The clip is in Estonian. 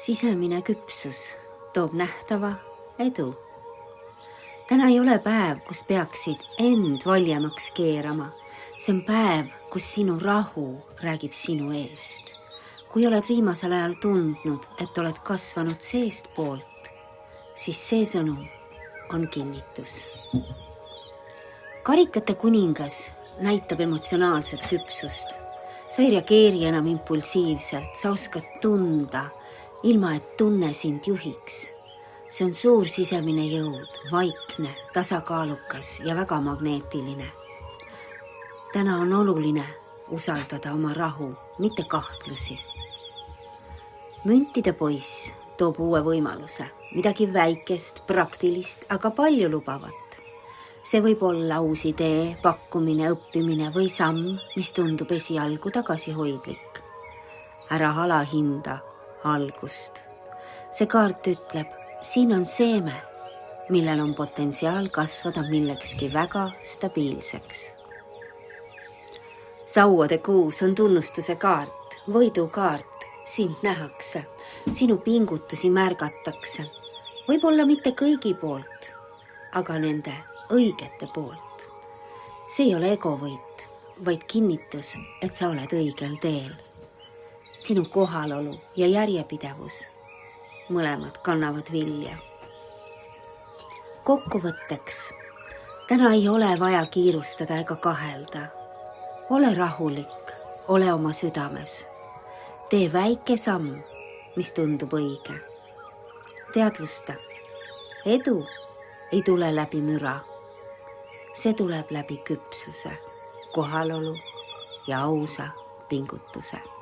Sisemine küpsus toob nähtava edu. Täna ei ole päev, kus peaksid end valjemaks keerama. See on päev, kus sinu rahu räägib sinu eest. Kui oled viimasel ajal tundnud, et oled kasvanud seest poolt, siis see sõnum on kinnitus. Karikate kuningas näitab emotsionaalset küpsust. Sa ei reageeri enam impulsiivselt, sa oskad tunda, ilma et tunne sind juhiks. See on suur sisemine jõud, vaikne, tasakaalukas ja väga magneetiline. Täna on oluline usaldada oma rahu, mitte kahtlusi. Müntide poiss toob uue võimaluse, midagi väikest, praktilist, aga palju lubavat. See võib olla uus idee, pakkumine, õppimine või samm, mis tundub esialgu tagasihoidlik. Ära alahinda algust. See kaart ütleb, siin on seeme, millel on potentsiaal kasvada millekski väga stabiilseks. Sauade kuus on tunnustuse kaart, võidukaart, sind nähakse, sinu pingutusi märgatakse, võib-olla mitte kõigi poolt, aga nende õigete poolt. See ei ole egovõit, vaid kinnitus, et sa oled õigel teel. Sinu kohalolu ja järjepidevus, mõlemad kannavad vilja. Kokkuvõtteks, täna ei ole vaja kiirustada ega kahelda. Ole rahulik, ole oma südames. Tee väike samm, mis tundub õige. Teadvusta, edu ei tule läbi müra. See tuleb läbi küpsuse, kohalolu ja ausa pingutuse.